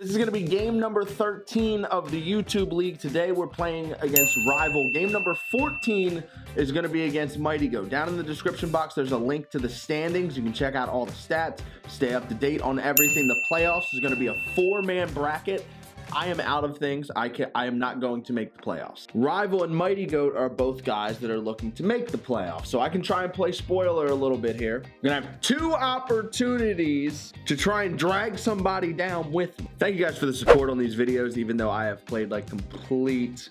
This is going to be game number 13 of the YouTube League. Today we're playing against Rival. Game number 14 is going to be against Mighty Goat. Down in the description box, there's a link to the standings. You can check out all the stats, stay up to date on everything. The playoffs is going to be a 4-man bracket. I am out of things. I am not going to make the playoffs. Rival and Mighty Goat are both guys that are looking to make the playoffs. So I can try and play spoiler a little bit here. I'm gonna have 2 opportunities to try and drag somebody down with me. Thank you guys for the support on these videos, even though I have played like complete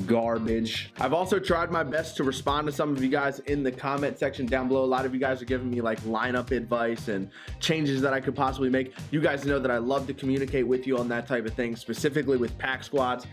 garbage. I've also tried my best to respond to some of you guys in the comment section down below. A lot of you guys are giving me like lineup advice and changes that I could possibly make. You guys know that I love to communicate with you on that type of thing, specifically with pack squads.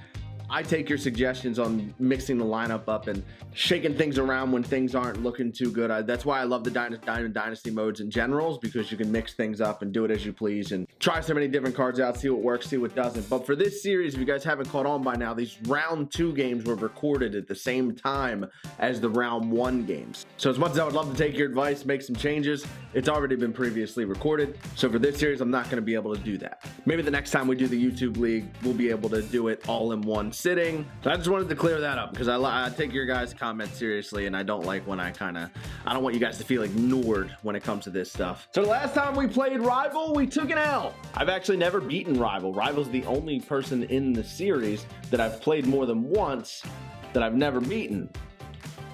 I take your suggestions on mixing the lineup up and shaking things around when things aren't looking too good. That's why I love the Diamond Dynasty modes in general, because you can mix things up and do it as you please and try so many different cards out, see what works, see what doesn't. But for this series, if you guys haven't caught on by now, these round 2 games were recorded at the same time as the round 1 games. So as much as I would love to take your advice, make some changes, it's already been previously recorded. So for this series, I'm not going to be able to do that. Maybe the next time we do the YouTube League, we'll be able to do it all in one sitting. So I just wanted to clear that up because I take your guys' comments seriously, and I don't like when I don't want you guys to feel ignored when it comes to this stuff. So the last time we played Rival, we took an L. I've actually never beaten Rival. Rival's the only person in the series that I've played more than once that I've never beaten.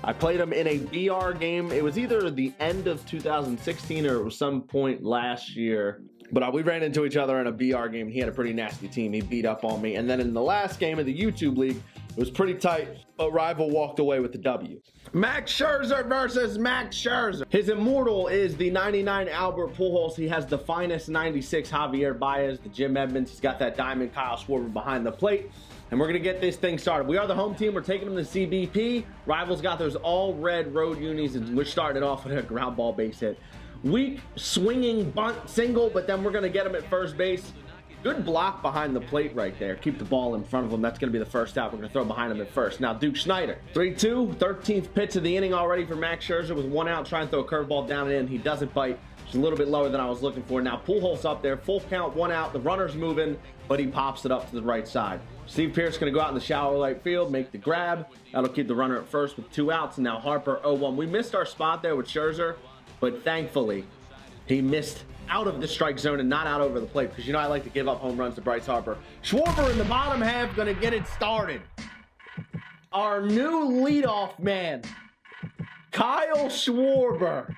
I played him in a BR game. It was either the end of 2016 or it was some point last year. But we ran into each other in a BR game. He had a pretty nasty team. He beat up on me. And then in the last game of the YouTube League, it was pretty tight, but Rival walked away with the W. Max Scherzer versus Max Scherzer. His immortal is the 99 Albert Pujols. He has the finest 96 Javier Baez, the Jim Edmonds. He's got that diamond Kyle Schwarber behind the plate. And we're going to get this thing started. We are the home team. We're taking them to CBP. Rival's got those all red road unis, and we're starting it off with a ground ball base hit. Weak swinging bunt single, but then we're going to get him at first base. Good block behind the plate right there. Keep the ball in front of him. That's going to be the first out. We're going to throw behind him at first. Now, Duke Schneider. 3-2, 13th pitch of the inning already for Max Scherzer with 1 out. Trying to throw a curveball down and in. He doesn't bite. It's a little bit lower than I was looking for. Now, Pujols up there. Full count, 1 out. The runner's moving, but he pops it up to the right side. Steve Pearce going to go out in the shallow right field, make the grab. That'll keep the runner at first with 2 outs. And now Harper 0-1. We missed our spot there with Scherzer, but thankfully, he missed out of the strike zone and not out over the plate, because you know I like to give up home runs to Bryce Harper. Schwarber in the bottom half going to get it started. Our new leadoff man, Kyle Schwarber.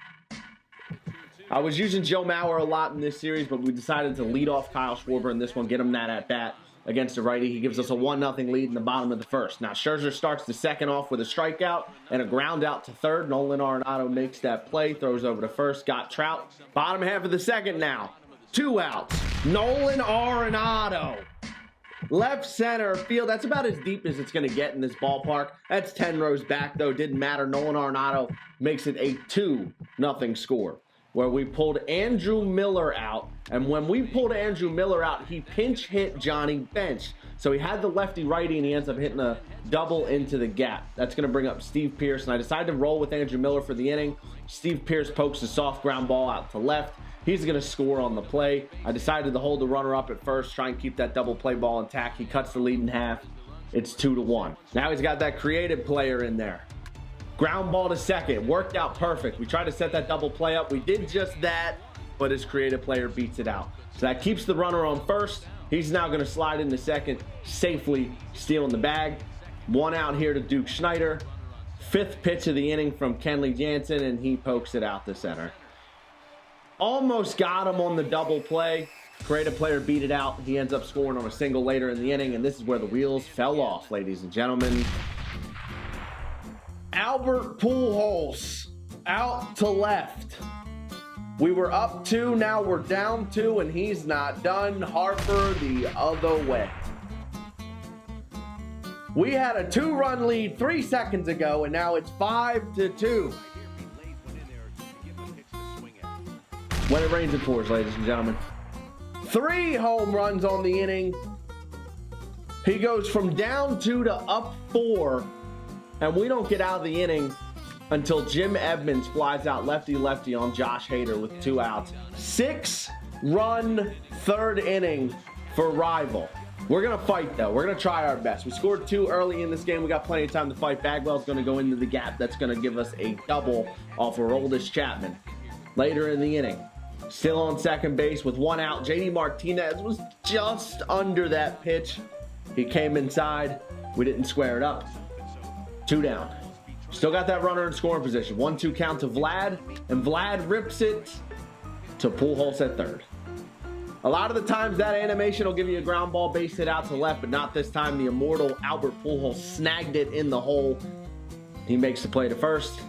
I was using Joe Mauer a lot in this series, but we decided to lead off Kyle Schwarber in this one, get him that at bat against the righty. He gives us a 1-0 lead in the bottom of the first. Now Scherzer starts the second off with a strikeout and a ground out to third. Nolan Arenado makes that play, throws over to first, got Trout. Bottom half of the second now, 2 outs. Nolan Arenado, left center field. That's about as deep as it's going to get in this ballpark. That's 10 rows back though, didn't matter. Nolan Arenado makes it a 2-0 score, where we pulled Andrew Miller out. And when we pulled Andrew Miller out, he pinch hit Johnny Bench. So he had the lefty-righty, and he ends up hitting a double into the gap. That's going to bring up Steve Pearce, and I decided to roll with Andrew Miller for the inning. Steve Pearce pokes a soft ground ball out to left. He's going to score on the play. I decided to hold the runner up at first, try and keep that double play ball intact. He cuts the lead in half. It's 2-1. Now he's got that creative player in there. Ground ball to second, worked out perfect. We tried to set that double play up. We did just that, but his creative player beats it out. So that keeps the runner on first. He's now going to slide into second, safely stealing the bag. 1 out here to Duke Schneider. 5th pitch of the inning from Kenley Jansen, and he pokes it out to center. Almost got him on the double play. Creative player beat it out. He ends up scoring on a single later in the inning, and this is where the wheels fell off, ladies and gentlemen. Albert Pujols out to left. We were up 2, now we're down 2, and he's not done. Harper the other way. We had a 2-run lead 3 seconds ago, and now it's 5-2. When it rains, it pours, ladies and gentlemen. 3 home runs on the inning. He goes from down 2 to up 4. And we don't get out of the inning until Jim Edmonds flies out lefty-lefty on Josh Hader with 2 outs. 6-run third inning for Rival. We're going to fight, though. We're going to try our best. We scored 2 early in this game. We got plenty of time to fight. Bagwell's going to go into the gap. That's going to give us a double off of Aroldis Chapman. Later in the inning, still on second base with 1 out. JD Martinez was just under that pitch. He came inside. We didn't square it up. 2 down. Still got that runner in scoring position. 1-2 count to Vlad, and Vlad rips it to Pujols at third. A lot of the times that animation will give you a ground ball base hit out to left, but not this time. The immortal Albert Pujols snagged it in the hole. He makes the play to first.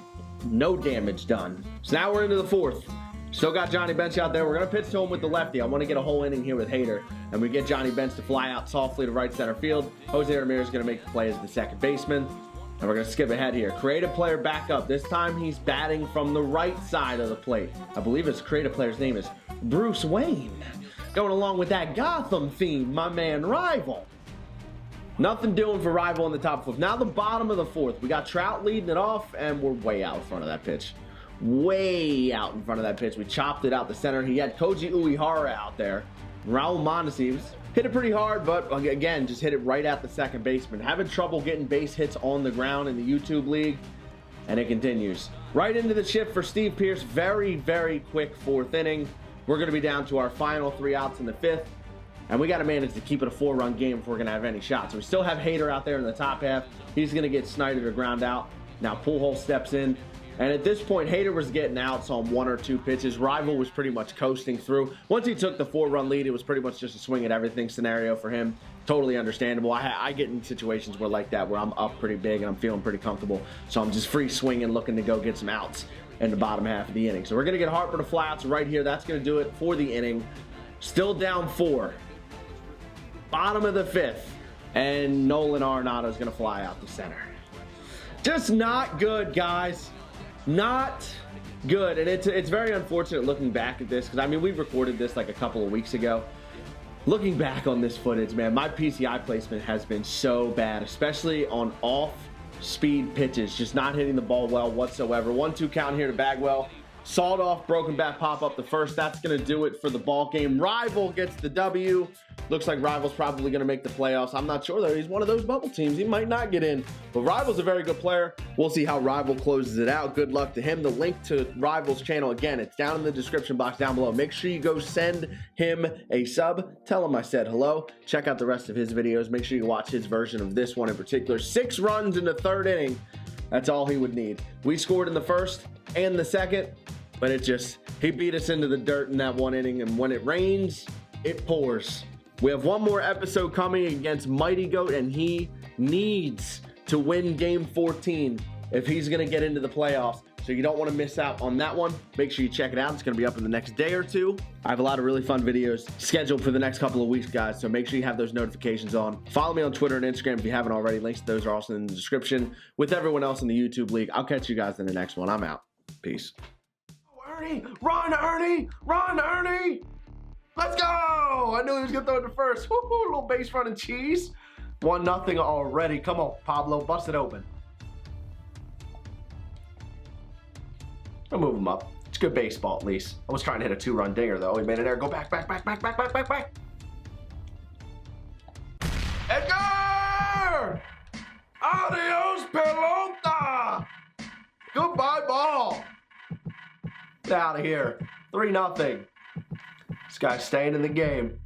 No damage done. So now we're into the 4th. Still got Johnny Bench out there. We're going to pitch to him with the lefty. I want to get a whole inning here with Hader. And we get Johnny Bench to fly out softly to right center field. Jose Ramirez is going to make the play as the second baseman. And we're going to skip ahead here. Creative player back up. This time he's batting from the right side of the plate. I believe his creative player's name is Bruce Wayne. Going along with that Gotham theme, my man Rival. Nothing doing for Rival in the top 4th. Now the bottom of the 4th. We got Trout leading it off, and we're way out in front of that pitch. Way out in front of that pitch. We chopped it out the center. He had Koji Uehara out there. Raul Mondesi hit it pretty hard, but again, just hit it right at the second baseman. Having trouble getting base hits on the ground in the YouTube League, and it continues. Right into the shift for Steve Pearce. Very, very quick 4th inning. We're going to be down to our final 3 outs in the 5th, and we got to manage to keep it a 4-run game if we're going to have any shots. So we still have Hader out there in the top half. He's going to get Snyder to ground out. Now Pujols steps in, and at this point, Hader was getting outs on 1 or 2 pitches. Rival was pretty much coasting through. Once he took the 4-run lead, it was pretty much just a swing at everything scenario for him. Totally understandable. I get in situations where like that, where I'm up pretty big and I'm feeling pretty comfortable. So I'm just free swinging, looking to go get some outs in the bottom half of the inning. So we're going to get Harper to fly outs right here. That's going to do it for the inning. Still down 4. Bottom of the 5th. And Nolan Arenado is going to fly out the center. Just not good, guys. Not good. And it's very unfortunate looking back at this, because I mean, we recorded this like a couple of weeks ago. Looking back on this footage, man, my PCI placement has been so bad, especially on off-speed pitches, just not hitting the ball well whatsoever. 1-2 count here to Bagwell. Sawed off, broken bat pop up the first. That's going to do it for the ball game. Rival gets the W. Looks like Rival's probably going to make the playoffs. I'm not sure, though. He's one of those bubble teams. He might not get in. But Rival's a very good player. We'll see how Rival closes it out. Good luck to him. The link to Rival's channel, again, it's down in the description box down below. Make sure you go send him a sub. Tell him I said hello. Check out the rest of his videos. Make sure you watch his version of this one in particular. 6 runs in the 3rd inning. That's all he would need. We scored in the 1st and the 2nd. But he beat us into the dirt in that 1 inning, and when it rains, it pours. We have 1 more episode coming against Mighty Goat, and he needs to win Game 14 if he's going to get into the playoffs. So you don't want to miss out on that one. Make sure you check it out. It's going to be up in the next day or 2. I have a lot of really fun videos scheduled for the next couple of weeks, guys. So make sure you have those notifications on. Follow me on Twitter and Instagram if you haven't already. Links to those are also in the description. With everyone else in the YouTube League, I'll catch you guys in the next one. I'm out. Peace. Ernie, run, Ernie! Run, Ernie! Let's go! I knew he was going to throw it to first. Woo-hoo, little base running cheese. 1-0 already. Come on, Pablo, bust it open. I'll move him up. It's good baseball, at least. I was trying to hit a 2-run dinger, though. He made it there. Go back. Edgar! Adios, pelota! Goodbye, ball. Get out of here. 3-0. This guy's staying in the game.